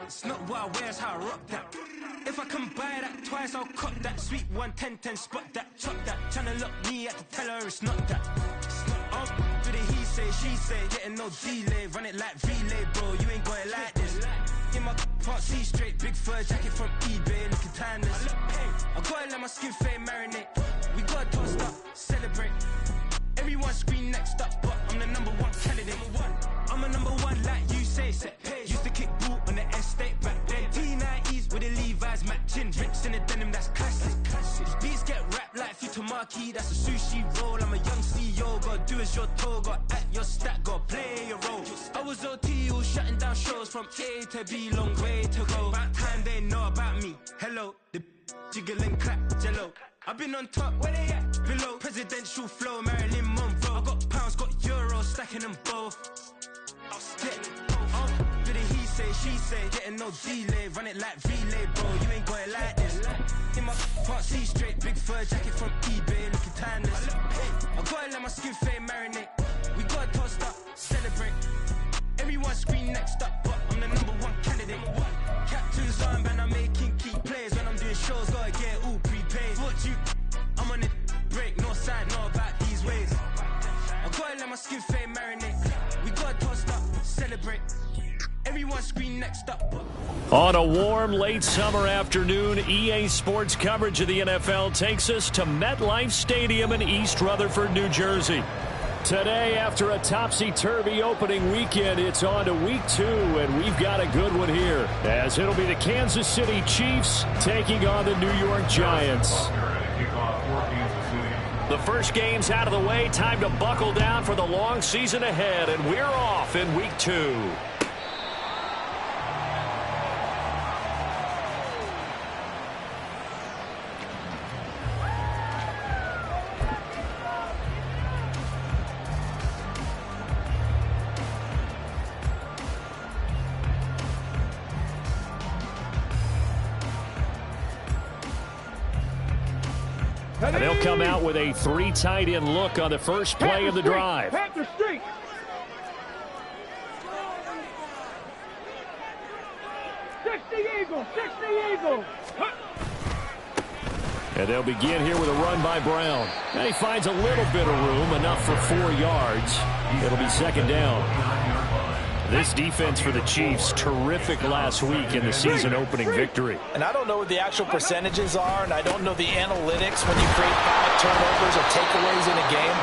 It's not what I wear, it's how I rock that. If I can buy that twice, I'll cop that. Sweet 110, spot that, chop that. Tryna lock me, I have to tell her it's not that. Oh, do the he say, she say, getting no delay. Run it like relay, bro, you ain't got it like this. In my part C straight, big fur jacket from eBay, looking timeless. I gotta let my skin fade marinate. We gotta toast up, celebrate. Everyone scream next up, but I'm the number one candidate. I'm a number one like you say, set pace. Used to kick boot on the estate back then. T90s with the Levi's matching. Rips in the denim, that's classic. Beats get wrapped like Futamaki, that's a sushi roll. I'm a young CEO, gotta do as you're told. Gotta act your stat, gotta play your role. I was OT, all shutting down shows from A to B, long way to go. About time they know about me. Hello, the jiggle and clap, jello. I've been on top, where they at? Below, presidential flow, Marilyn Monroe. I got pounds, got euros, stacking them both. I'll stick. Do the he say, she say, getting no delay. Run it like relay, bro, you ain't got it like this. In my part C straight, big fur jacket from eBay, looking timeless. I gotta let my skin fade marinate. We gotta toast up, celebrate. Everyone scream next up, but I'm the number one candidate. Captain's armband, I'm making key plays. When I'm doing shows, gotta get all prepaid. What you? I'm on it, break, no side, know about these ways. I gotta let my skin fade marinate. We gotta toast up, celebrate. Everyone scream next up. On a warm late summer afternoon, EA Sports coverage of the NFL takes us to MetLife Stadium in East Rutherford, New Jersey. Today, after a topsy-turvy opening weekend, it's on to week 2, and we've got a good one here, as it'll be the Kansas City Chiefs taking on the New York Giants. The first game's out of the way, time to buckle down for the long season ahead, and we're off in week 2. And they'll come out with a 3 tight end look on the first play of the drive. And they'll begin here with a run by Brown. And he finds a little bit of room, enough for 4 yards. It'll be second down. This defense for the Chiefs, terrific last week in the season-opening victory. And I don't know what the actual percentages are, and I don't know the analytics when you create 5 turnovers or takeaways in a game.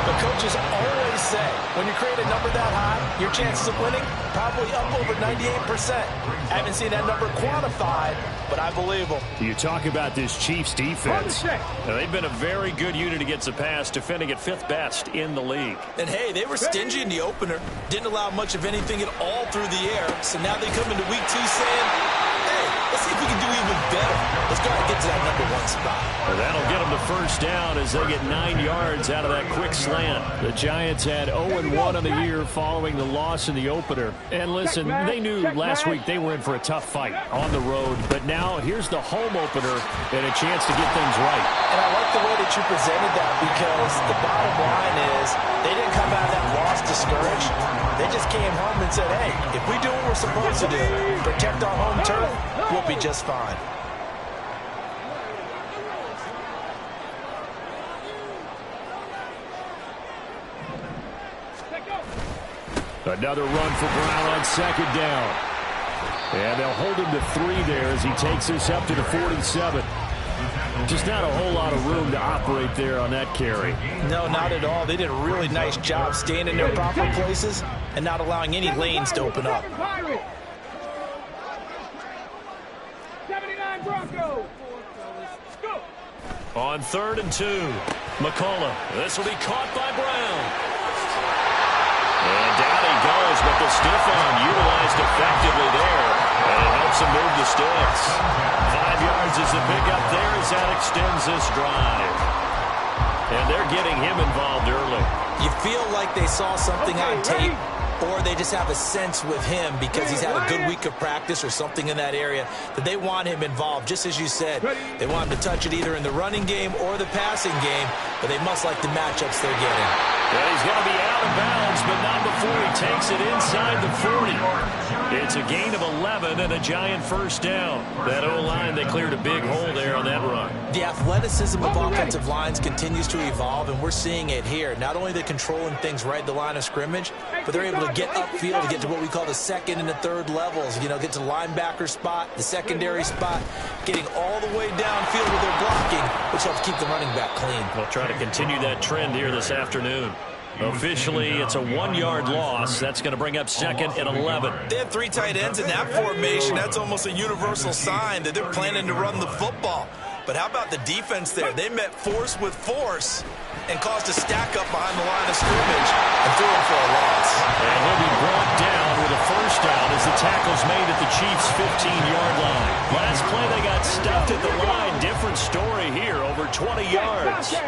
But coaches always say, when you create a number that high, your chances of winning probably up over 98%. I haven't seen that number quantified, but I believe them. You talk about this Chiefs defense. Now, they've been a very good unit against the pass, defending at 5th best in the league. And, hey, they were stingy in the opener. Didn't allow much of anything at all through the air. So now they come into week 2 saying, hey, let's see if we can do even better. Let's go and get to that number 1 spot. Well, that'll get them the first down as they get 9 yards out of that quick slant. The Giants had 0-1 on the year following the loss in the opener. And listen, they knew last week they were in for a tough fight on the road. But now here's the home opener and a chance to get things right. And I like the way that you presented that, because the bottom line is they didn't come out of that loss discouraged. They just came home and said, hey, if we do what we're supposed to do, protect our home turf, we'll be just fine. Another run for Brown on second down. And they'll hold him to 3 there as he takes this up to the 47. Just not a whole lot of room to operate there on that carry. No, not at all. They did a really nice job staying in their proper places and not allowing any lanes to open up. 79 Broncos. On 3rd and 2, McCullough. This will be caught by Brown. And down he goes, but the stiff arm utilized effectively there. And it helps him move the sticks. 5 yards is the pickup there as that extends this drive. And they're getting him involved early. You feel like they saw something on tape or they just have a sense with him because he's had a good week of practice or something in that area that they want him involved. Just as you said, they want him to touch it either in the running game or the passing game, but they must like the matchups they're getting. Well, he's going to be out of bounds, but not before he takes it inside the 40. It's a gain of 11 and a giant first down. That O-line, they cleared a big hole there on that run. The athleticism of offensive lines continues to evolve, and we're seeing it here. Not only are they controlling things right at the line of scrimmage, but they're able to get upfield to get to what we call the second and the third levels. You know, get to the linebacker spot, the secondary spot, getting all the way downfield with their blocking, which helps keep the running back clean. We'll try to continue that trend here this afternoon. Officially, it's a 1-yard loss. That's going to bring up 2nd and 11. They have 3 tight ends in that formation. That's almost a universal sign that they're planning to run the football. But how about the defense there? They met force with force and caused a stack up behind the line of scrimmage and threw him for a loss. And he'll be brought down with a first down as the tackle's made at the Chiefs' 15-yard line. Last play, they got stuffed at the line. Different story here, over 20 yards.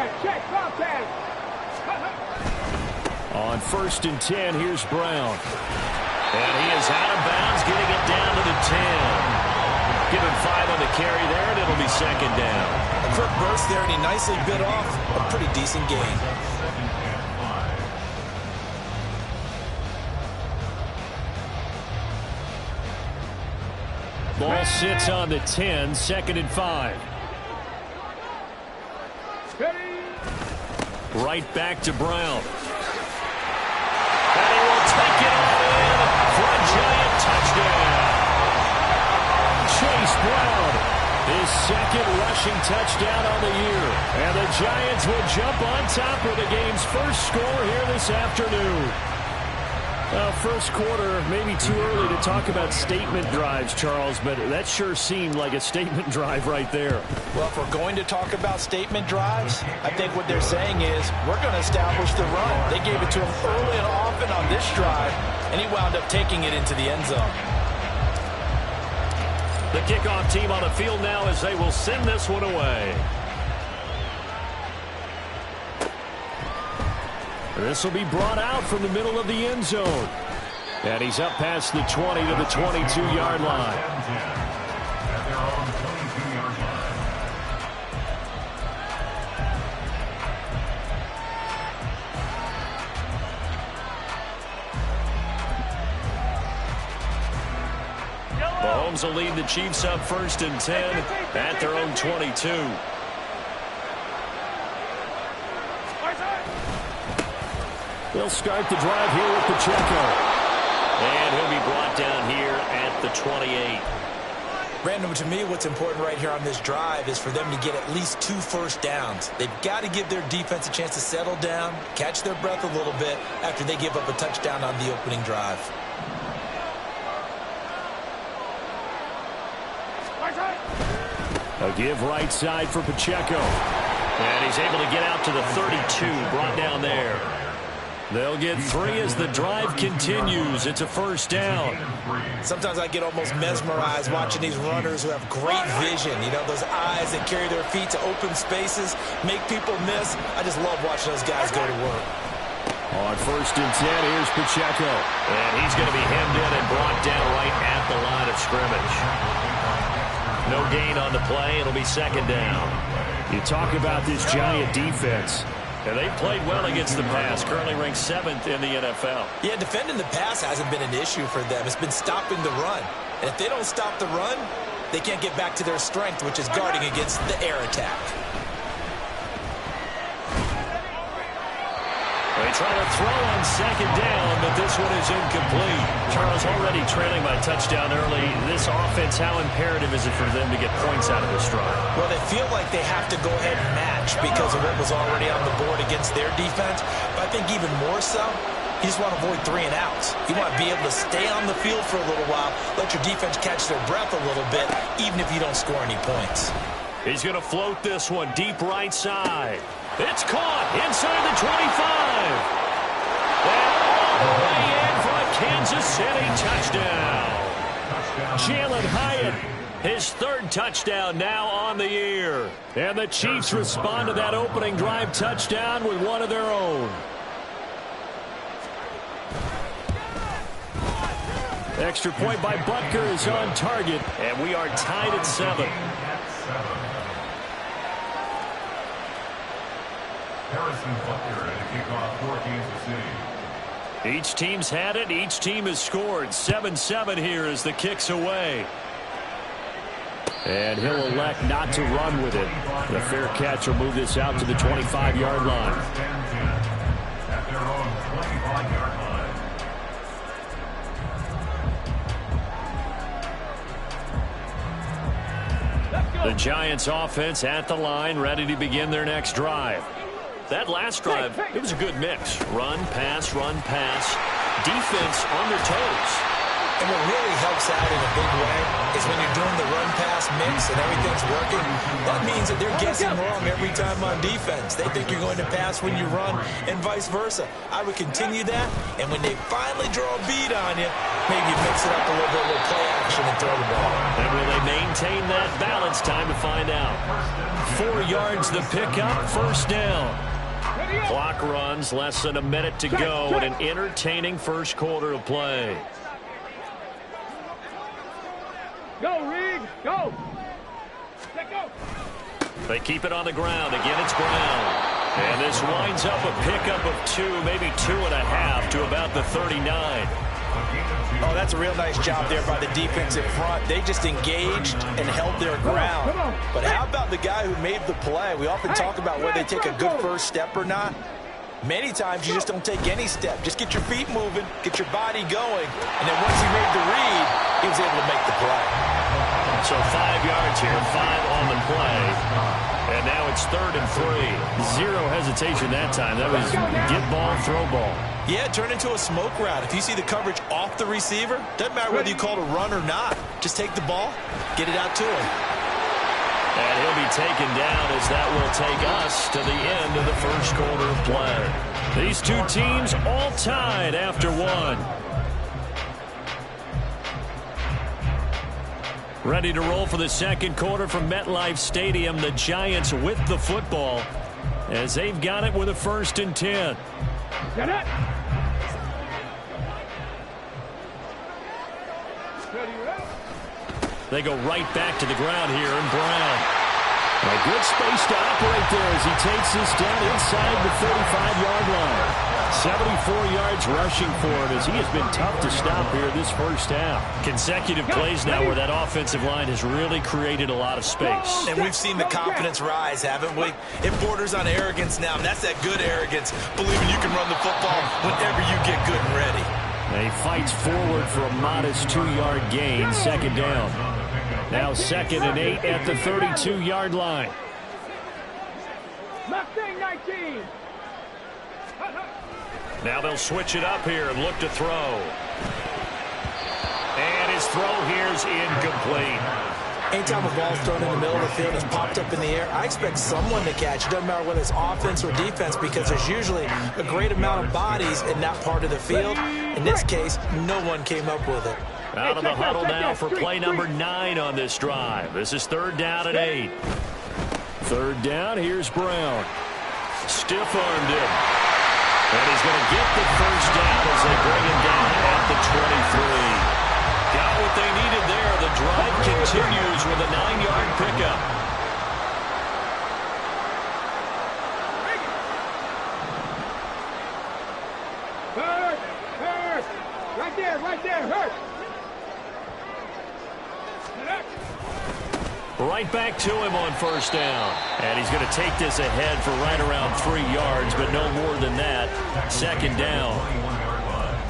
On 1st and 10, here's Brown. And he is out of bounds, getting it down to the 10. Give him 5 on the carry there, and it'll be 2nd down. A quick burst there, and he nicely bit off a pretty decent gain. Ball sits on the 10, 2nd and 5. Right back to Brown. And he will take it all in for a giant touchdown. Chase Brown, his 2nd rushing touchdown on the year. And the Giants will jump on top with the game's first score here this afternoon. First quarter, maybe too early to talk about statement drives, Charles, but that sure seemed like a statement drive right there. Well, if we're going to talk about statement drives, I think what they're saying is we're going to establish the run. They gave it to him early and often on this drive, and he wound up taking it into the end zone. The kickoff team on the field now as they will send this one away. This will be brought out from the middle of the end zone. And he's up past the 20 to the 22-yard line. Mahomes will lead the Chiefs up 1st and 10 at their own 22. They'll start the drive here with Pacheco. And he'll be brought down here at the 28. Brandon, to me, what's important right here on this drive is for them to get at least 2 first downs. They've got to give their defense a chance to settle down, catch their breath a little bit after they give up a touchdown on the opening drive. A give right side for Pacheco. And he's able to get out to the 32, brought down there. They'll get 3 as the drive continues. It's a first down. Sometimes I get almost mesmerized watching these runners who have great vision. You know, those eyes that carry their feet to open spaces, make people miss. I just love watching those guys go to work. On 1st and 10, here's Pacheco. And he's going to be hemmed in and brought down right at the line of scrimmage. No gain on the play. It'll be 2nd down. You talk about this Giant defense. And they played well against the pass, currently ranked 7th in the NFL. Yeah, defending the pass hasn't been an issue for them. It's been stopping the run. And if they don't stop the run, they can't get back to their strength, which is guarding against the air attack. They try to throw on 2nd down, but this one is incomplete. Charles, already trailing by touchdown early. This offense, how imperative is it for them to get points out of this drive? Well, they feel like they have to go ahead and match because of what was already on the board against their defense. But I think even more so, you just want to avoid 3 and outs. You want to be able to stay on the field for a little while, let your defense catch their breath a little bit, even if you don't score any points. He's going to float this one deep right side. It's caught inside the 25. And all the way in for a Kansas City touchdown. Jalen Hyatt, his 3rd touchdown now on the year. And the Chiefs respond to that opening drive touchdown with one of their own. Extra point by Butker is on target, and we are tied at 7. Harrison Butker at a kickoff for Kansas City. Each team's had it. Each team has scored. 7-7 here as the kick's away. And he'll elect not to run with it. The fair catch will move this out to the 25-yard line. At their own 25-yard line. The Giants offense at the line, ready to begin their next drive. That last drive, it was a good mix. Run, pass, defense on their toes. And what really helps out in a big way is when you're doing the run-pass mix and everything's working, that means that they're guessing wrong every time on defense. They think you're going to pass when you run and vice versa. I would continue that, and when they finally draw a bead on you, maybe mix it up a little bit with play action and throw the ball. And will they maintain that balance? Time to find out. 4 yards the pickup, first down. Clock runs, less than a minute to go, and an entertaining first quarter of play. Go, Reed, go. Let go. They keep it on the ground. Again, it's Brown. And this winds up a pickup of 2, maybe 2.5 to about the 39. Oh, that's a real nice job there by the defensive front. They just engaged and held their ground. But how about the guy who made the play? We often talk about whether they take a good first step or not. Many times you just don't take any step. Just get your feet moving, get your body going, and then once he made the read, he was able to make the play. So 5 yards here, 5 on the play. And now it's 3rd and 3. Zero hesitation that time. That was get ball, throw ball. Yeah, turn into a smoke route. If you see the coverage off the receiver, doesn't matter whether you call it a run or not. Just take the ball, get it out to him. And he'll be taken down as that will take us to the end of the first quarter of play. These two teams all tied after 1. Ready to roll for the second quarter from MetLife Stadium. The Giants with the football as they've got it with a 1st and 10. Get it. They go right back to the ground here, and Brown. A good space to operate there as he takes this down inside the 35-yard line. 74 yards rushing for him as he has been tough to stop here this first half. Consecutive plays now where that offensive line has really created a lot of space. And we've seen the confidence rise, haven't we? It borders on arrogance now, and that's that good arrogance, believing you can run the football whenever you get good and ready. And he fights forward for a modest 2-yard gain, second down. Now 2nd and 8 at the 32-yard line. Mustang 19. Now they'll switch it up here and look to throw. And his throw here is incomplete. Anytime a ball's thrown in the middle of the field, it's popped up in the air, I expect someone to catch. It doesn't matter whether it's offense or defense because there's usually a great amount of bodies in that part of the field. In this case, no one came up with it. Out of the huddle now for play number 9 on this drive. This is 3rd down and 8. 3rd down, here's Brown. Stiff-armed him. And he's going to get the first down as they bring him down at the 23. Got what they needed there. The drive continues with a 9-yard pickup. Hurt. Right there, hurt. Right back to him on first down. And he's going to take this ahead for right around 3 yards, but no more than that. 2nd down.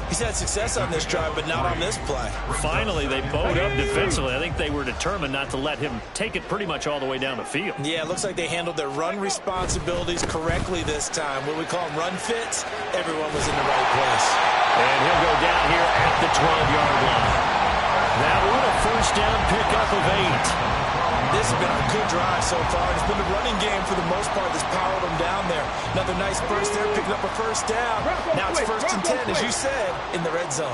He's had success on this drive, but not on this play. Finally, they bowed up defensively. I think they were determined not to let him take it pretty much all the way down the field. Yeah, it looks like they handled their run responsibilities correctly this time. What we call them run fits, everyone was in the right place. And he'll go down here at the 12-yard line. That one a first down pickup of 8. This has been a good drive so far. It's been the running game for the most part that's powered them down there. Another nice burst there, picking up a first down. Now it's 1st and 10, as you said, in the red zone.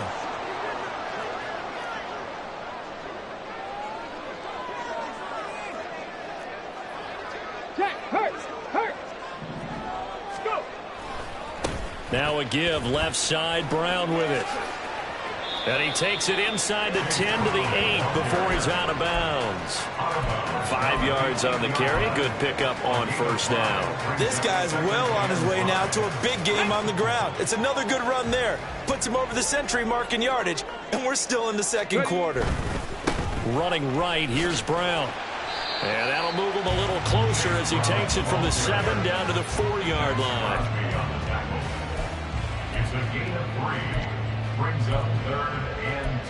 Hurt. Go. Now a give left side, Brown with it. And he takes it inside the 10 to the 8 before he's out of bounds. 5 yards on the carry. Good pickup on first down. This guy's well on his way now to a big game on the ground. It's another good run there. Puts him over the century mark in yardage, and we're still in the second quarter. Running right, here's Brown. And that'll move him a little closer as he takes it from the 7 down to the 4-yard line. It's a gain of 3. Brings up 3rd and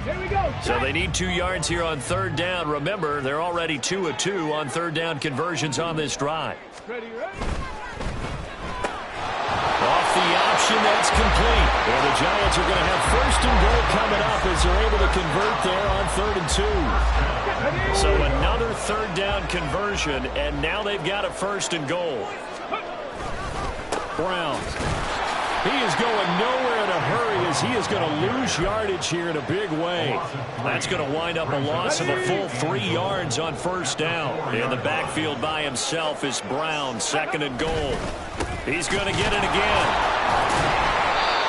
2. Here we go. So they need 2 yards here on 3rd down. Remember, they're already 2 of 2 on 3rd down conversions on this drive. Ready. Off the option, that's complete. And the Giants are going to have 1st and goal coming up as they're able to convert there on 3rd and 2. So another 3rd down conversion, and now they've got a 1st and goal. Brown. He is going nowhere in a hurry as he is going to lose yardage here in a big way. That's going to wind up a loss of a full 3 yards on 1st down. In the backfield by himself is Brown, 2nd and goal. He's going to get it again.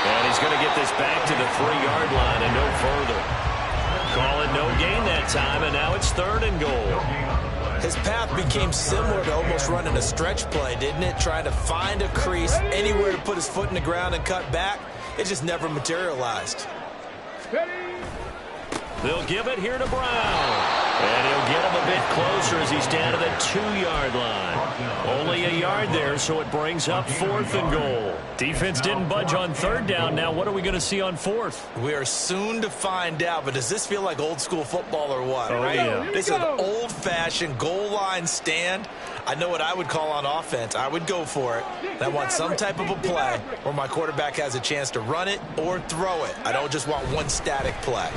And he's going to get this back to the 3-yard line and no further. Call it no gain that time, and now it's 3rd and goal. His path became similar to almost running a stretch play, didn't it? Trying to find a crease, anywhere to put his foot in the ground and cut back. It just never materialized. They'll give it here to Brown. And he'll get him a bit closer as he's down to the 2-yard line. Only a yard there, so it brings up 4th and goal. Defense didn't budge on 3rd down. Now what are we going to see on 4th? We are soon to find out, but does this feel like old school football or what? Oh, yeah. This is an old-fashioned goal line stand. I know what I would call on offense. I would go for it. And I want some type of a play where my quarterback has a chance to run it or throw it. I don't just want one static play.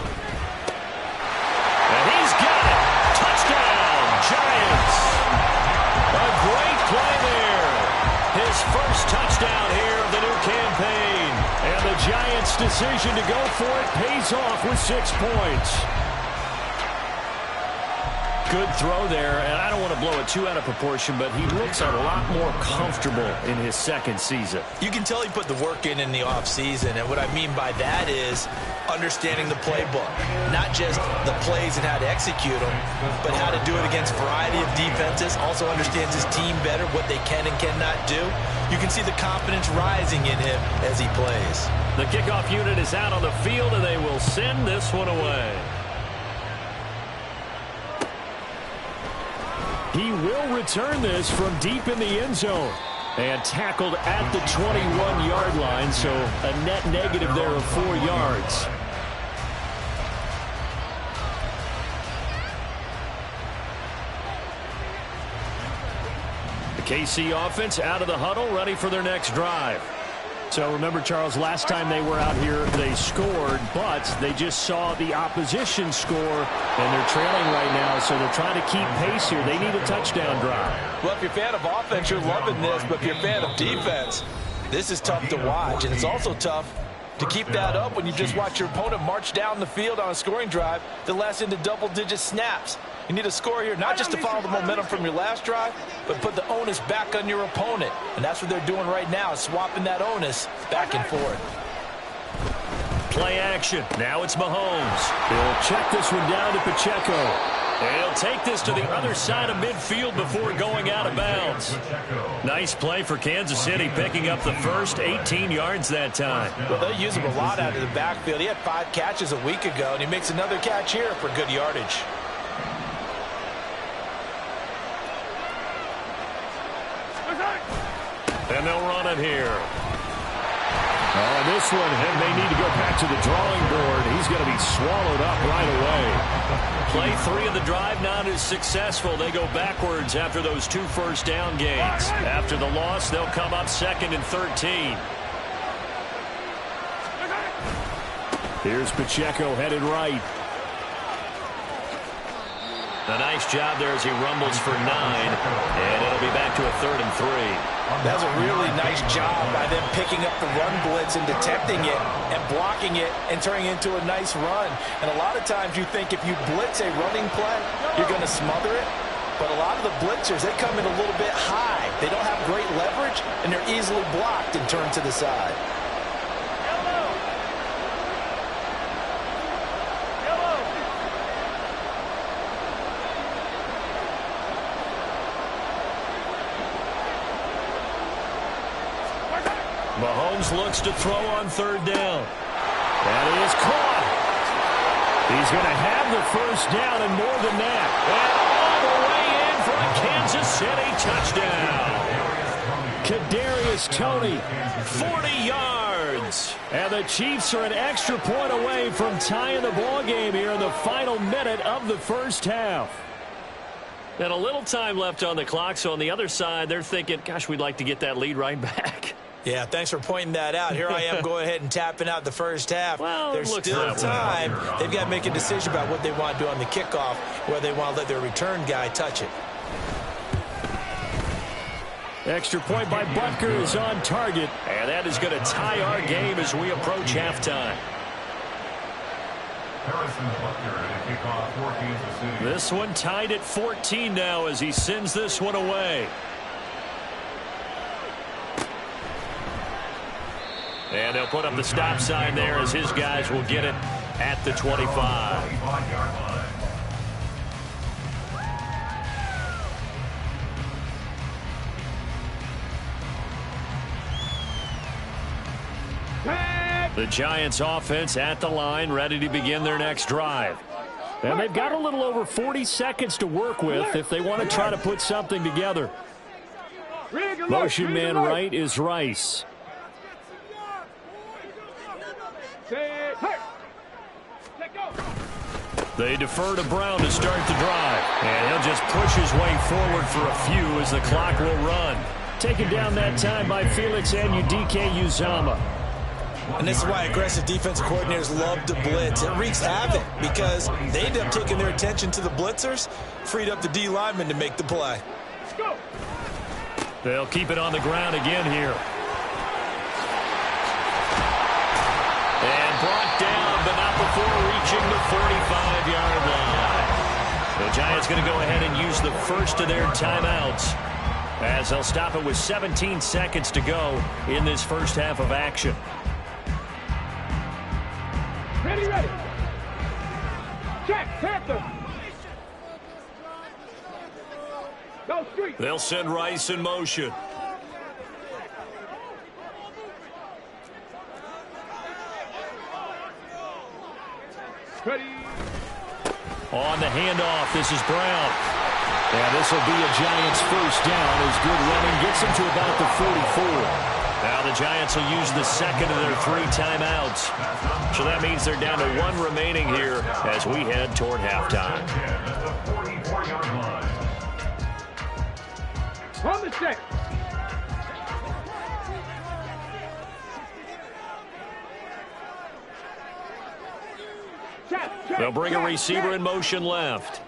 And he's got it. Touchdown, Giants. A great play there. His first touchdown here of the new campaign. And the Giants' decision to go for it pays off with 6 points. Good throw there, and I don't want to blow it too out of proportion, but he looks a lot more comfortable in his 2nd season. You can tell he put the work in the offseason, and what I mean by that is understanding the playbook. Not just the plays and how to execute them, but how to do it against a variety of defenses. Also understands his team better, what they can and cannot do. You can see the confidence rising in him as he plays. The kickoff unit is out on the field, and they will send this one away. He will return this from deep in the end zone. And tackled at the 21-yard line, so a net negative there of 4 yards. The KC offense out of the huddle, ready for their next drive. So remember, Charles, last time they were out here, they scored, but they just saw the opposition score, and they're trailing right now, so they're trying to keep pace here. They need a touchdown drive. Well, if you're a fan of offense, you're loving this, but if you're a fan of defense, this is tough to watch, and it's also tough to keep that up when you just watch your opponent march down the field on a scoring drive that lasts into double-digit snaps. You need a score here, not just to follow the momentum from your last drive, but put the onus back on your opponent. And that's what they're doing right now, swapping that onus back and forth. Play action. Now it's Mahomes. He'll check this one down to Pacheco. And he'll take this to the other side of midfield before going out of bounds. Nice play for Kansas City, picking up the first 18 yards that time. Well, they use him a lot out of the backfield. He had 5 catches a week ago, and he makes another catch here for good yardage. And they'll run it here. This one, and they need to go back to the drawing board. He's going to be swallowed up right away. Play 3 of the drive not as successful. They go backwards after those 2 first down gains. After the loss, they'll come up 2nd and 13. Here's Pacheco headed right. A nice job there as he rumbles for 9, and it'll be back to a 3rd and 3. That was a really nice job by them picking up the run blitz and detecting it and blocking it and turning it into a nice run. And a lot of times you think if you blitz a running play, you're going to smother it. But a lot of the blitzers, they come in a little bit high. They don't have great leverage, and they're easily blocked and turned to the side. Mahomes looks to throw on third down. That is caught. He's going to have the first down and more than that. And all the way in for a Kansas City touchdown. Kadarius Toney, 40 yards. And the Chiefs are an extra point away from tying the ball game here in the final minute of the first half. And a little time left on the clock, so on the other side, they're thinking, gosh, we'd like to get that lead right back. Yeah, thanks for pointing that out. Here I am going ahead and tapping out the first half. Well, there's still time. They've got to make a decision about what they want to do on the kickoff, whether they want to let their return guy touch it. Extra point by Butker is on target, and that is going to tie our game as we approach halftime. This one tied at 14 now as he sends this one away. And they'll put up the stop sign there as his guys will get it at the 25. The Giants offense at the line, ready to begin their next drive. And they've got a little over 40 seconds to work with if they want to try to put something together. Motion man right is Rice. They defer to Brown to start the drive. And he'll just push his way forward for a few as the clock will run. Taken down that time by Felix Anudike-Uzomah. And this is why aggressive defensive coordinators love to blitz. It wreaks havoc because they end up taking their attention to the blitzers, freed up the D lineman to make the play. They'll keep it on the ground again here. And brought down, but not before reaching the 45-yard line. The Giants going to go ahead and use the first of their timeouts as they'll stop it with 17 seconds to go in this first half of action. Ready. Check, Panther. Go street. They'll send Rice in motion. Ready. On the handoff, this is Brown. And this will be a Giants first down as good running gets them to about the 44. Now the Giants will use the second of their 3 timeouts. So that means they're down to 1 remaining here as we head toward halftime. On the set. They'll bring a receiver in motion left.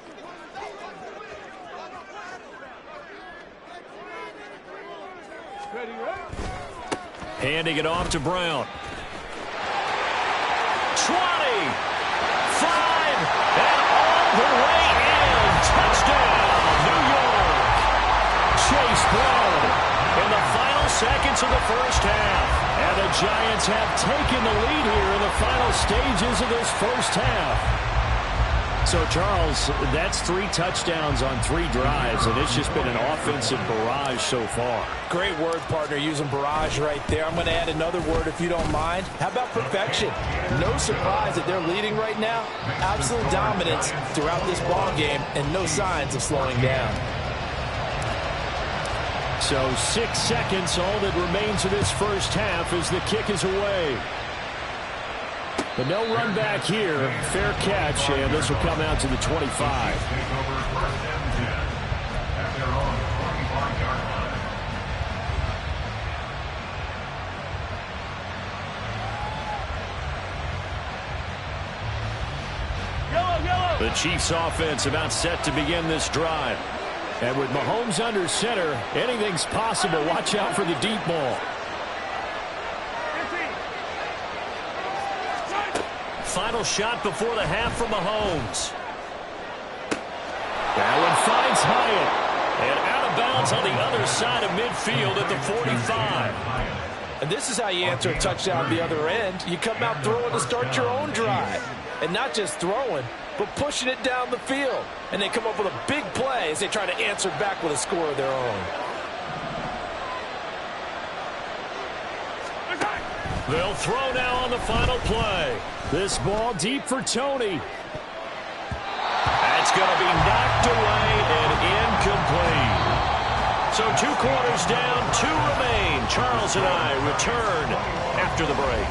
Handing it off to Brown. 20, 5, and all the way in. Touchdown, New York. Chase Brown in the final seconds of the first half. And the Giants have taken the lead here in the final stages of this first half. So, Charles, that's 3 touchdowns on 3 drives, and it's just been an offensive barrage so far. Great word, partner, using barrage right there. I'm going to add another word if you don't mind. How about perfection? No surprise that they're leading right now. Absolute dominance throughout this ball game and no signs of slowing down. So 6 seconds, all that remains of this first half as the kick is away. But no run back here. Fair catch, and this will come out to the 25. The Chiefs offense about set to begin this drive. And with Mahomes under center, anything's possible. Watch out for the deep ball. Final shot before the half from Mahomes. That one finds Hyatt. And out of bounds on the other side of midfield at the 45. And this is how you answer a touchdown the other end. You come out throwing to start your own drive. And not just throwing, but pushing it down the field. And they come up with a big play as they try to answer back with a score of their own. They'll throw now on the final play. This ball deep for Tony. That's going to be knocked away and incomplete. So 2 quarters down, 2 remain. Charles and I return after the break.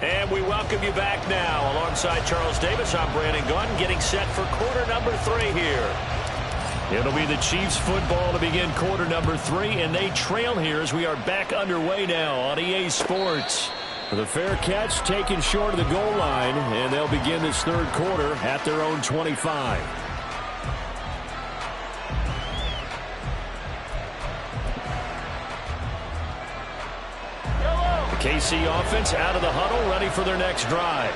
And we welcome you back now. Alongside Charles Davis, I'm Brandon Gaudin, getting set for quarter number 3 here. It'll be the Chiefs football to begin quarter number 3, and they trail here as we are back underway now on EA Sports. The fair catch taken short of the goal line, and they'll begin this third quarter at their own 25. KC offense out of the huddle, ready for their next drive.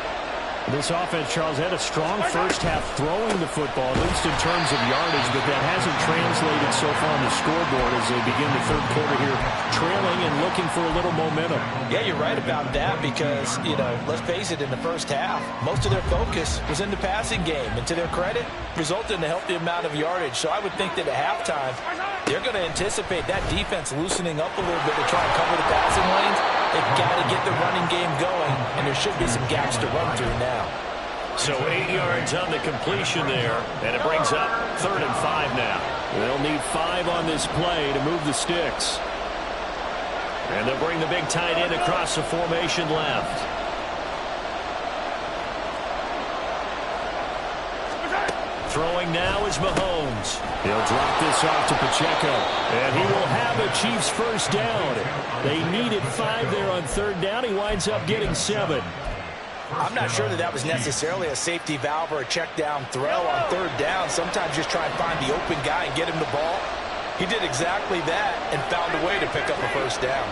This offense, Charles, had a strong first half throwing the football, at least in terms of yardage, but that hasn't translated so far on the scoreboard as they begin the third quarter here, trailing and looking for a little momentum. Yeah, you're right about that because, let's face it, in the first half, most of their focus was in the passing game. And to their credit, resulted in a healthy amount of yardage. So I would think that at halftime, they're going to anticipate that defense loosening up a little bit to try and cover the passing lanes. They've got to get the running game going, and there should be some gaps to run through now. So 8 yards on the completion there, and it brings up 3rd and 5 now. They'll need 5 on this play to move the sticks. And they'll bring the big tight end across the formation left. Throwing now is Mahomes. He'll drop this off to Pacheco. And he will have a Chiefs first down. They needed 5 there on 3rd down. He winds up getting 7. I'm not sure that was necessarily a safety valve or a check down throw on 3rd down. Sometimes just try and find the open guy and get him the ball. He did exactly that and found a way to pick up a first down.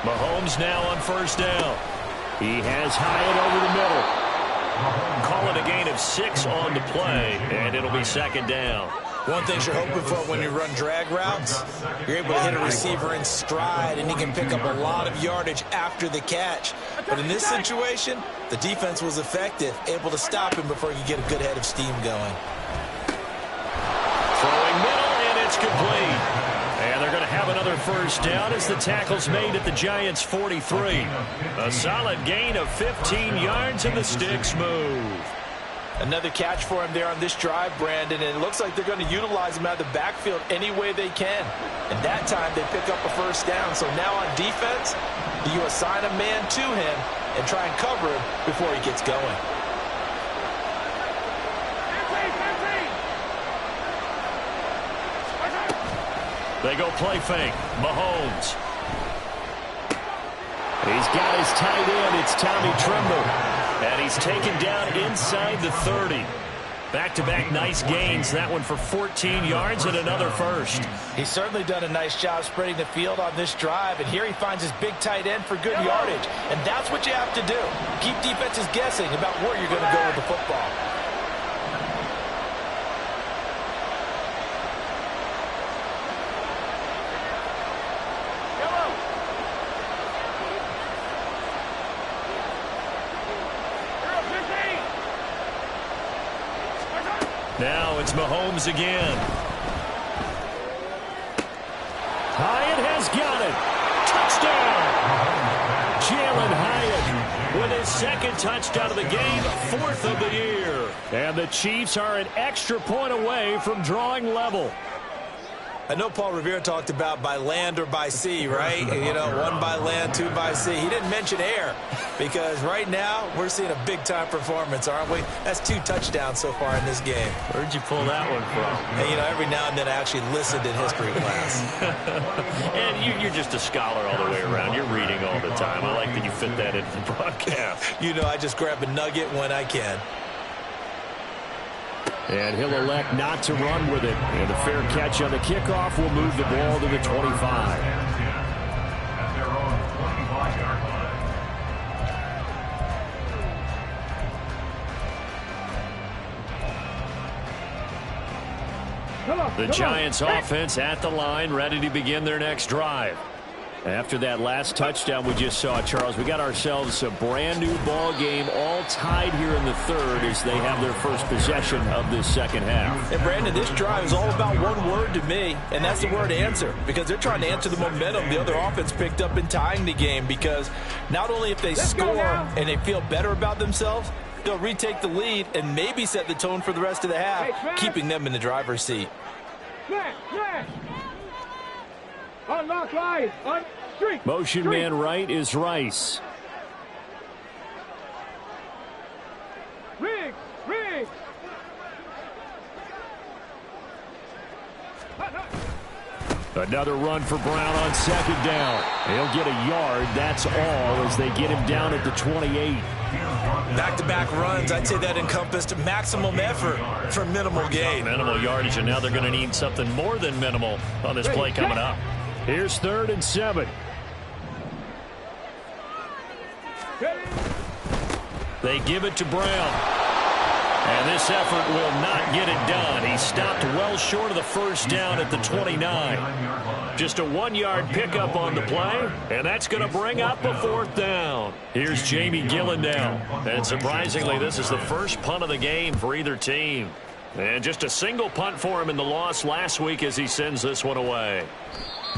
Mahomes now on 1st down. He has Hyatt over the middle. Call it a gain of 6 on the play, and it'll be 2nd down. One thing you're hoping for when you run drag routes, you're able to hit a receiver in stride, and he can pick up a lot of yardage after the catch. But in this situation, the defense was effective, able to stop him before he could get a good head of steam going. Throwing middle, and it's complete. And they're going to have another first down as the tackle's made at the Giants' 43. A solid gain of 15 yards, and the sticks move. Another catch for him there on this drive, Brandon, and it looks like they're going to utilize him out of the backfield any way they can. And that time they pick up a first down. So now on defense, you assign a man to him and try and cover him before he gets going. They go play fake. Mahomes. He's got his tight end. It's Tommy Tremble. And he's taken down inside the 30. Back-to-back nice gains. That one for 14 yards and another first. He's certainly done a nice job spreading the field on this drive. And here he finds his big tight end for good yardage. And that's what you have to do. Keep defenses guessing about where you're going to go with the football. Now it's Mahomes again. Hyatt has got it. Touchdown! Jalen Hyatt with his 2nd touchdown of the game, 4th of the year. And the Chiefs are an extra point away from drawing level. I know Paul Revere talked about by land or by sea, right? You know, 1 by land, 2 by sea. He didn't mention air because right now we're seeing a big-time performance, aren't we? That's 2 touchdowns so far in this game. Where'd you pull that one from? And, you know, every now and then I actually listened in history class. And you're just a scholar all the way around. You're reading all the time. I like that you fit that into the broadcast. You know, I just grab a nugget when I can. And he'll elect not to run with it. And a fair catch on the kickoff will move the ball to the 25. At their own 25-yard line. The Giants offense at the line, ready to begin their next drive. After that last touchdown we just saw, Charles, we got ourselves a brand new ball game, all tied here in the third as they have their first possession of this second half. And Brandon, this drive is all about one word to me, and that's the word answer, because they're trying to answer the momentum the other offense picked up in tying the game, because not only if they score and they feel better about themselves, they'll retake the lead and maybe set the tone for the rest of the half, keeping them in the driver's seat. Smash! Unlock line! Motion man right is Rice. Riggs! Another run for Brown on second down. He'll get a yard, that's all, as they get him down at the 28. Back-to-back runs, I'd say that encompassed maximum effort for minimal gain. Minimal yardage, and now they're going to need something more than minimal on this play coming up. Here's 3rd and 7. They give it to Brown. And this effort will not get it done. He stopped well short of the first down at the 29. Just a 1-yard pickup on the play, and that's going to bring up a 4th down. Here's Jamie Gillendow. And surprisingly, this is the first punt of the game for either team. And just a single punt for him in the loss last week as he sends this one away.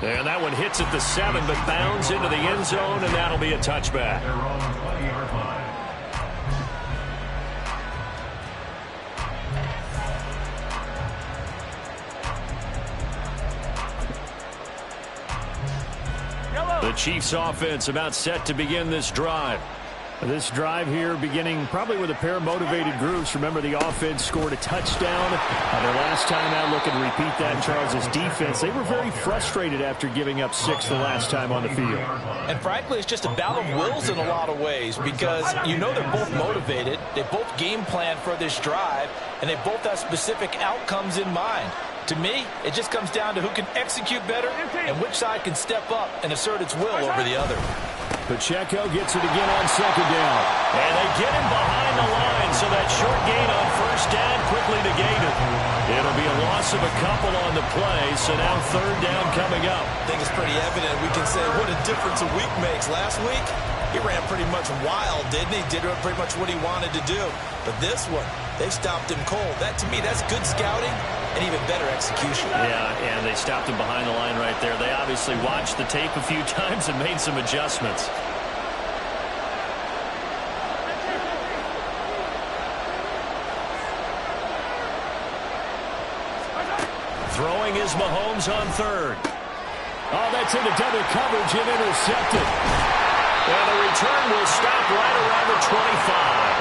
And that one hits at the 7, but bounds into the end zone, and that'll be a touchback. The Chiefs offense about set to begin this drive. This drive here beginning probably with a pair of motivated groups. Remember, the offense scored a touchdown their last time out. Look and repeat that in Charles's defense. They were very frustrated after giving up 6 the last time on the field. And frankly, it's just a battle of wills in a lot of ways, because you know they're both motivated. They both game plan for this drive, and they both have specific outcomes in mind. To me, it just comes down to who can execute better and which side can step up and assert its will over the other. Pacheco gets it again on second down. And they get him behind the line, so that short gain on first down quickly negated. It'll be a loss of a couple on the play, so now 3rd down coming up. I think it's pretty evident. We can say what a difference a week makes. Last week, he ran pretty much wild, didn't he? Did pretty much what he wanted to do. But this one, they stopped him cold. That, to me, that's good scouting and even better execution. Yeah, and they stopped him behind the line right there. They obviously watched the tape a few times and made some adjustments. Throwing is Mahomes on 3rd. Oh, that's into double coverage and intercepted. And the return will stop right around the 25.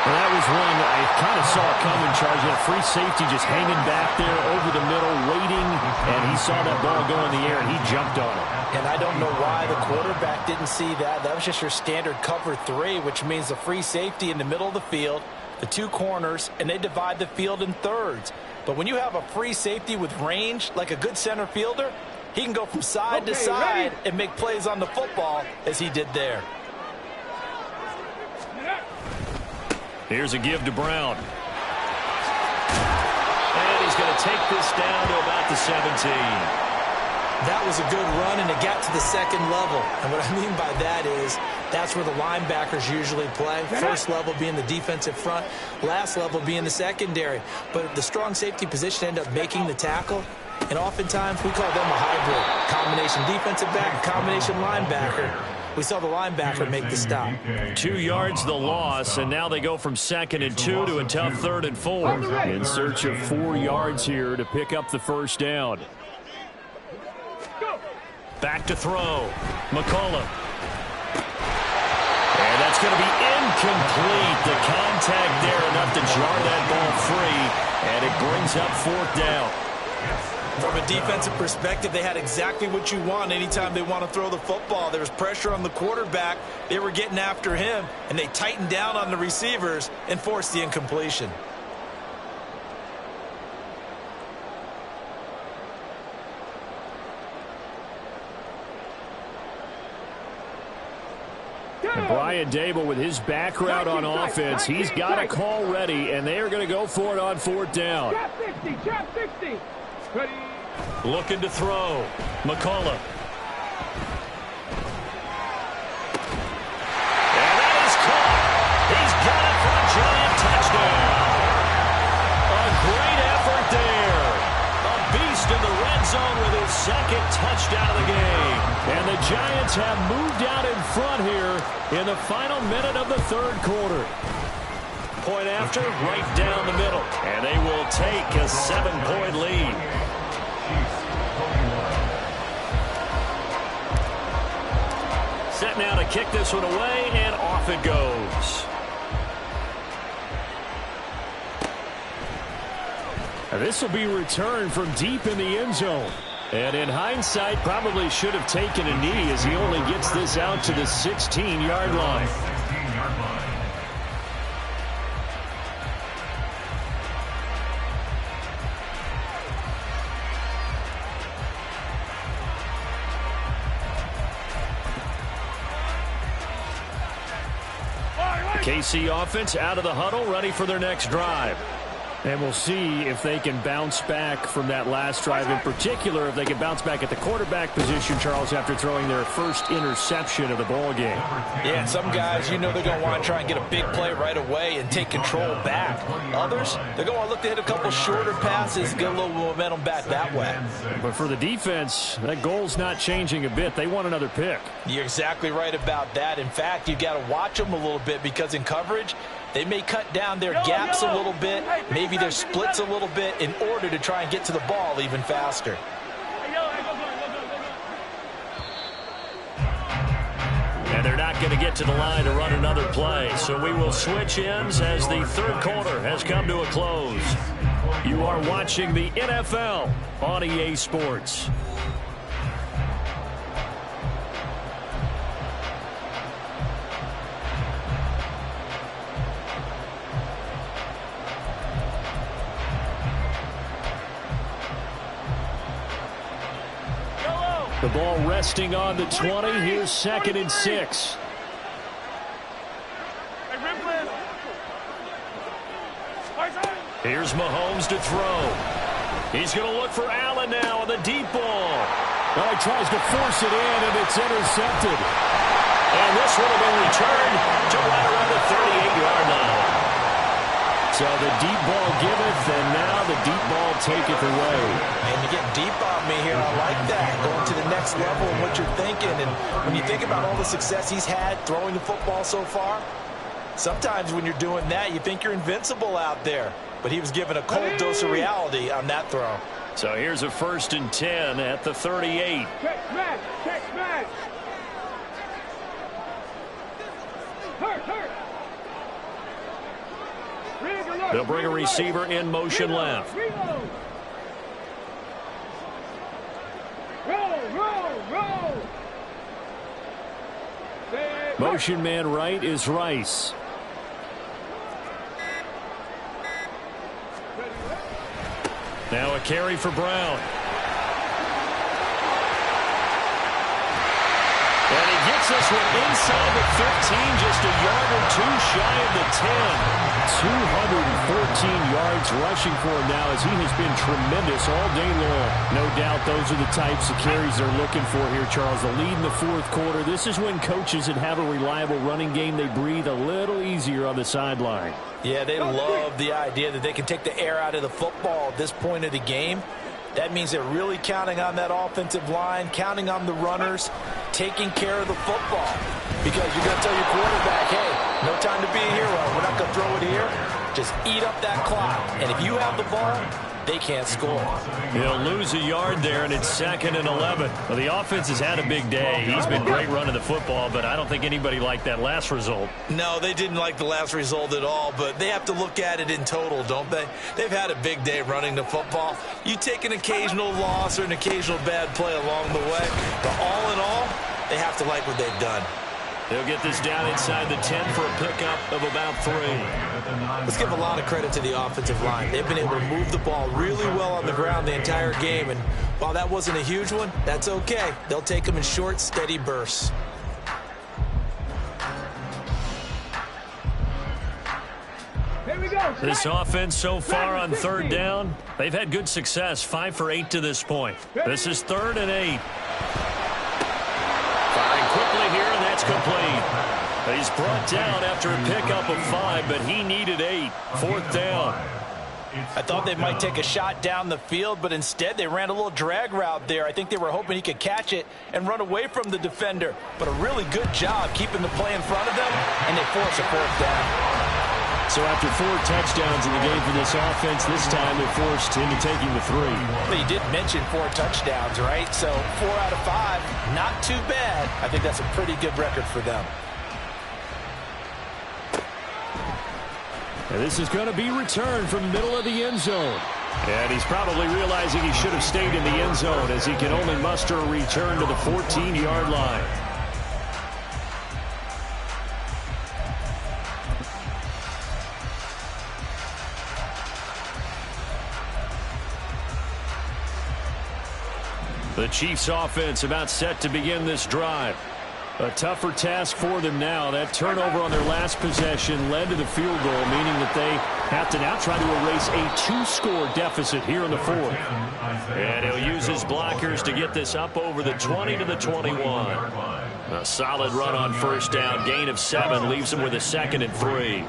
Well, that was one I kind of saw coming, Charles. A free safety just hanging back there over the middle, waiting, and he saw that ball go in the air, and he jumped on it. And I don't know why the quarterback didn't see that. That was just your standard cover 3, which means the free safety in the middle of the field, the 2 corners, and they divide the field in thirds. But when you have a free safety with range, like a good center fielder, he can go from side to side and make plays on the football as he did there. Here's a give to Brown. And he's going to take this down to about the 17. That was a good run, and it got to the 2nd level. And what I mean by that is that's where the linebackers usually play. First level being the defensive front, last level being the secondary. But the strong safety position ended up making the tackle. And oftentimes we call them a hybrid. Combination defensive back, combination linebacker. We saw the linebacker make the stop. 2 yards the loss, and now they go from 2nd and 2 to a tough 3rd and 4. In search of 4 yards here to pick up the first down. Back to throw. McCullough. And that's going to be incomplete. The contact there enough to jar that ball free, and it brings up 4th down. From a defensive perspective, they had exactly what you want anytime they want to throw the football. There was pressure on the quarterback. They were getting after him, and they tightened down on the receivers and forced the incompletion. And Brian Dable, with his background on offense, he's got a call ready, and they are going to go for it on 4th down. Trap 60. Ready. Looking to throw. McCullough. And that is caught. He's got it for a giant touchdown. A great effort there. A beast in the red zone with his 2nd touchdown of the game. And the Giants have moved out in front here in the final minute of the 3rd quarter. Point after, right down the middle. And they will take a 7-point lead. Set now to kick this one away, and off it goes. And this will be returned from deep in the end zone. And in hindsight, probably should have taken a knee as he only gets this out to the 16-yard line. KC offense out of the huddle, ready for their next drive. And we'll see if they can bounce back from that last drive, in particular if they can bounce back at the quarterback position, Charles, after throwing their first interception of the ball game. Yeah, and some guys, you know, they're going to want to try and get a big play right away and take control back. Others, they're going to want to look to hit a couple shorter passes, get a little momentum back that way. But for the defense, that goal's not changing a bit. They want another pick. You're exactly right about that. In fact, you got to watch them a little bit because in coverage, they may cut down their gaps a little bit, maybe their splits a little bit in order to try and get to the ball even faster. And they're not going to get to the line to run another play. So we will switch ends as the 3rd quarter has come to a close. You are watching the NFL on EA Sports. The ball resting on the 20. Here's 2nd and 6. Here's Mahomes to throw. He's going to look for Allen now on the deep ball. Well, he tries to force it in, and it's intercepted. And this would have been returned to right around the 38-yard line. So the deep ball giveth, and now the deep ball taketh away. And you get deep on me here. I like that. Going to the next level of what you're thinking. And when you think about all the success he's had throwing the football so far, sometimes when you're doing that, you think you're invincible out there. But he was given a cold dose of reality on that throw. So here's a 1st and 10 at the 38. Check smash. Hurt. They'll bring a receiver in motion left. Roll. Motion man right is Rice. Now a carry for Brown. And he gets this one inside the 15, just a yard or two shy of the 10. 214 yards rushing for him now as he has been tremendous all day long. No doubt those are the types of carries they're looking for here, Charles. The lead in the 4th quarter. This is when coaches that have a reliable running game, they breathe a little easier on the sideline. Yeah, they love the idea that they can take the air out of the football at this point of the game. That means they're really counting on that offensive line, counting on the runners taking care of the football. Because you're going to tell your quarterback, hey, no time to be a hero. We're not going to throw it here. Just eat up that clock. And if you have the ball, they can't score. He'll lose a yard there, and it's 2nd and 11. Well, the offense has had a big day. He's been great running the football, but I don't think anybody liked that last result. No, they didn't like the last result at all, but they have to look at it in total, don't they? They've had a big day running the football. You take an occasional loss or an occasional bad play along the way, but all in all, they have to like what they've done. They'll get this down inside the 10 for a pickup of about 3. Let's give a lot of credit to the offensive line. They've been able to move the ball really well on the ground the entire game, and while that wasn't a huge one, that's okay. They'll take them in short, steady bursts. Here we go. This offense so far on 3rd down, they've had good success, 5 for 8 to this point. This is 3rd and 8. Firing quickly here, and that's complete. He's brought down after a pickup of 5, but he needed 8. 4th down. I thought they might take a shot down the field, but instead they ran a little drag route there. I think they were hoping he could catch it and run away from the defender. But a really good job keeping the play in front of them, and they force a 4th down. So after 4 touchdowns in the game for this offense, this time they're forced into taking the 3. But you did mention 4 touchdowns, right? So 4 out of 5, not too bad. I think that's a pretty good record for them. And this is going to be returned from the middle of the end zone. And he's probably realizing he should have stayed in the end zone as he can only muster a return to the 14-yard line. The Chiefs offense about set to begin this drive. A tougher task for them now. That turnover on their last possession led to the field goal, meaning that they have to now try to erase a 2-score deficit here in the 4th. And he'll use his blockers to get this up over the 20 to the 21. A solid run on 1st down. Gain of 7 leaves him with a 2nd and 3.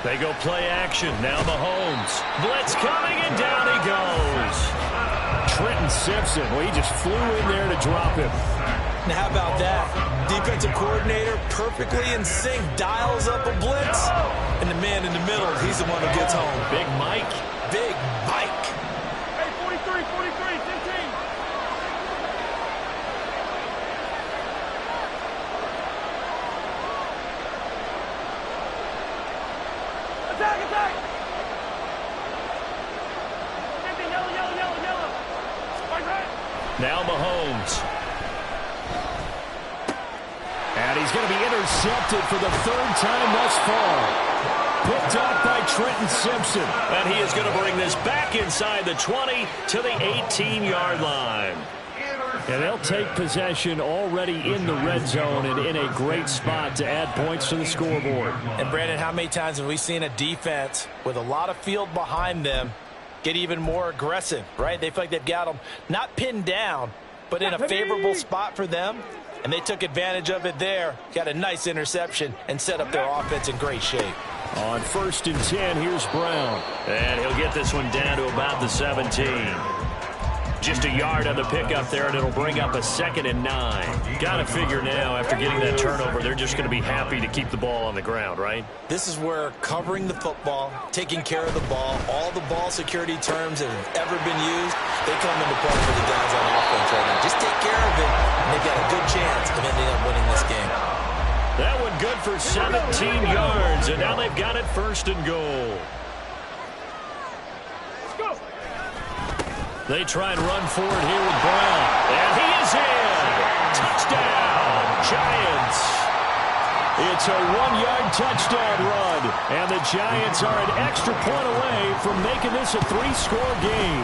They go play action. Now Mahomes. Blitz coming, and down he goes. Trenton Simpson. Well, he just flew in there to drop him. Now, how about that? Defensive coordinator perfectly in sync, dials up a blitz, and the man in the middle, he's the one who gets home. Big Mike. Big Mike. Hey, 43, 15. Attack! 50, yellow. Right. Now Mahomes. And he's going to be intercepted for the 3rd time thus far. Picked off by Trenton Simpson. And he is going to bring this back inside the 20 to the 18-yard line. And they'll take possession already in the red zone and in a great spot to add points to the scoreboard. And, Brandon, how many times have we seen a defense with a lot of field behind them get even more aggressive, right? They feel like they've got them not pinned down, but in a favorable spot for them. And they took advantage of it there. Got a nice interception and set up their offense in great shape. On 1st and 10, here's Brown. And he'll get this one down to about the 17. Just a yard on the pickup there, and it'll bring up a 2nd and 9. Got to figure now, after getting that turnover, they're just going to be happy to keep the ball on the ground, right? This is where covering the football, taking care of the ball, all the ball security terms that have ever been used, they come into play for the guys on offense right now. Just take care of it, and they've got a good chance of ending up winning this game. That one good for 17 yards, and now they've got it 1st and goal. They try and run forward here with Brown. And he is in. Touchdown, Giants. It's a 1-yard touchdown run. And the Giants are an extra point away from making this a 3-score game.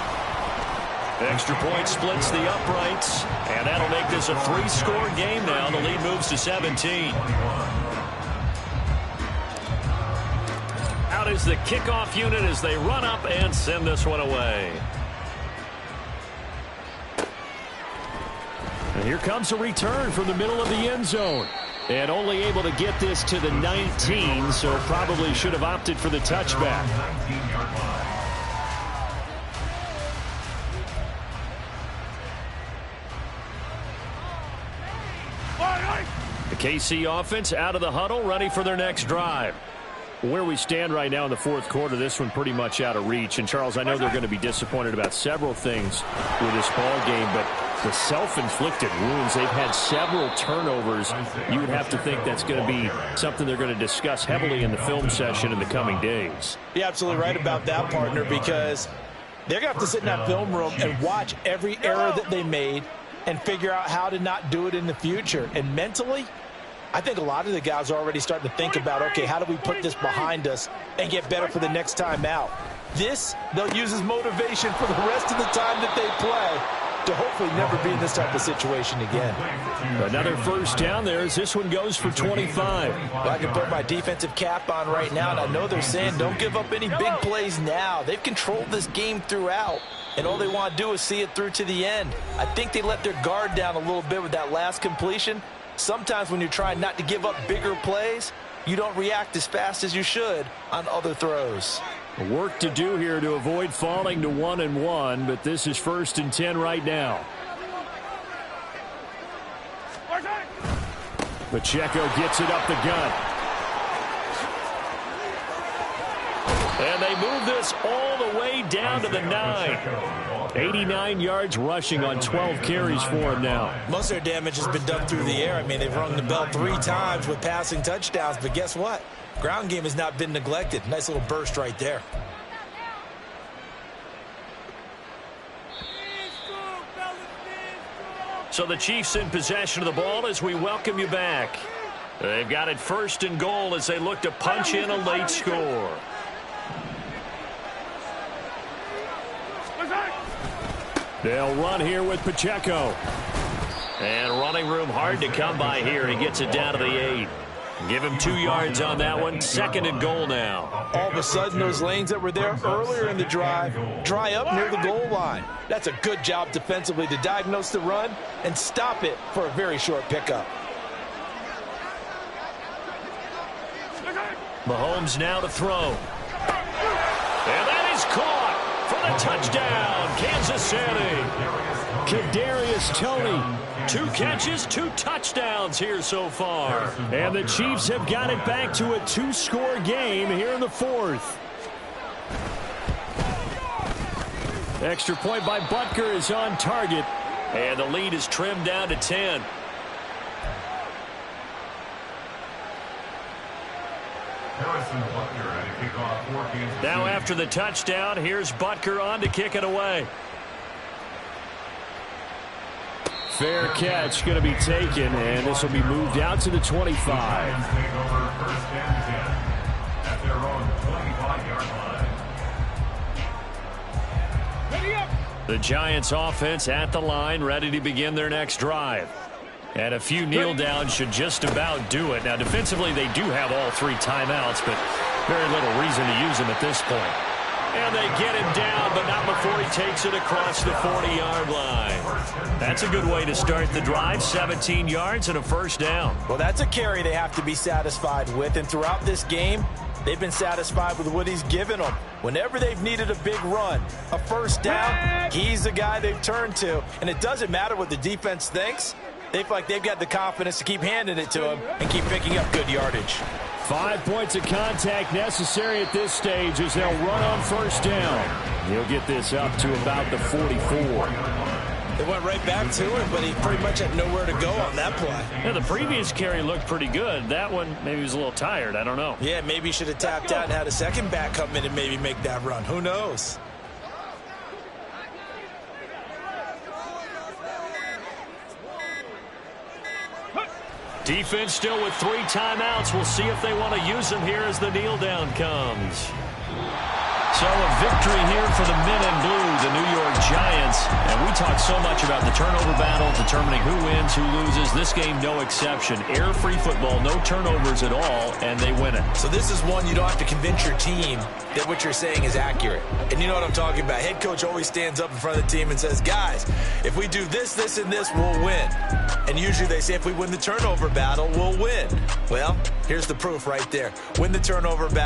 Extra point splits the uprights. And that'll make this a 3-score game now. The lead moves to 17. Out is the kickoff unit as they run up and send this one away. And here comes a return from the middle of the end zone. And only able to get this to the 19, so probably should have opted for the touchback. KC offense out of the huddle, ready for their next drive. Where we stand right now in the fourth quarter, this one pretty much out of reach. And, Charles, I know they're going to be disappointed about several things with this ball game, but the self-inflicted wounds, they've had several turnovers. You would have to think that's going to be something they're going to discuss heavily in the film session in the coming days. You're absolutely right about that, partner, because they're going to have to sit in that film room and watch every error that they made and figure out how to not do it in the future. And mentally, I think a lot of the guys are already starting to think about, okay, how do we put this behind us and get better for the next time out? This, they'll use as motivation for the rest of the time that they play to hopefully never be in this type of situation again. Another first down there as this one goes for 25. Well, I can put my defensive cap on right now, and I know they're saying don't give up any big plays now. They've controlled this game throughout, and all they want to do is see it through to the end. I think they let their guard down a little bit with that last completion. Sometimes when you're trying not to give up bigger plays, you don't react as fast as you should on other throws. Work to do here to avoid falling to 1-1, but this is 1st and 10 right now. Pacheco gets it up the gut. And they move this all the way down to the 9. 89 yards rushing on 12 carries for him now. Most of their damage has been done through the air. I mean, they've rung the bell 3 times with passing touchdowns, but guess what? Ground game has not been neglected. Nice little burst right there. So the Chiefs in possession of the ball as we welcome you back. They've got it 1st and goal as they look to punch in a late score. They'll run here with Pacheco. And running room hard to come by here. He gets it down to the 8. Give him 2 yards on that one. 2nd and goal now. All of a sudden, those lanes that were there earlier in the drive dry up near the goal line. That's a good job defensively to diagnose the run and stop it for a very short pickup. Mahomes now to throw. And that is caught for the touchdown, Kansas City. Kadarius Toney. 2 catches, 2 touchdowns here so far. And the Chiefs have got it back to a 2-score game here in the 4th. Extra point by Butker is on target. And the lead is trimmed down to 10. Now after the touchdown, here's Butker on to kick it away. Fair catch going to be taken, and this will be moved out to the 25. The Giants offense at the line, ready to begin their next drive. And a few kneel downs should just about do it. Now defensively they do have all 3 timeouts, but very little reason to use them at this point. And they get him down, but not before he takes it across the 40-yard line. That's a good way to start the drive. 17 yards and a first down. Well, that's a carry they have to be satisfied with. And throughout this game, they've been satisfied with what he's given them. Whenever they've needed a big run, a first down, he's the guy they've turned to. And it doesn't matter what the defense thinks. They feel like they've got the confidence to keep handing it to him and keep picking up good yardage. 5 points of contact necessary at this stage as they'll run on first down. He'll get this up to about the 44. They went right back to it, but he pretty much had nowhere to go on that play. Yeah, the previous carry looked pretty good. That one, maybe he was a little tired. I don't know. Yeah, maybe he should have tapped out and had a second back come in and maybe make that run. Who knows? Defense still with 3 timeouts. We'll see if they want to use them here as the kneel down comes. So a victory here for the men in blue, the New York Giants. And we talk so much about the turnover battle, determining who wins, who loses. This game, no exception. Air-free football, no turnovers at all, and they win it. So this is one you don't have to convince your team that what you're saying is accurate. And you know what I'm talking about. Head coach always stands up in front of the team and says, guys, if we do this, this, and this, we'll win. And usually they say if we win the turnover battle, we'll win. Well, here's the proof right there. Win the turnover battle.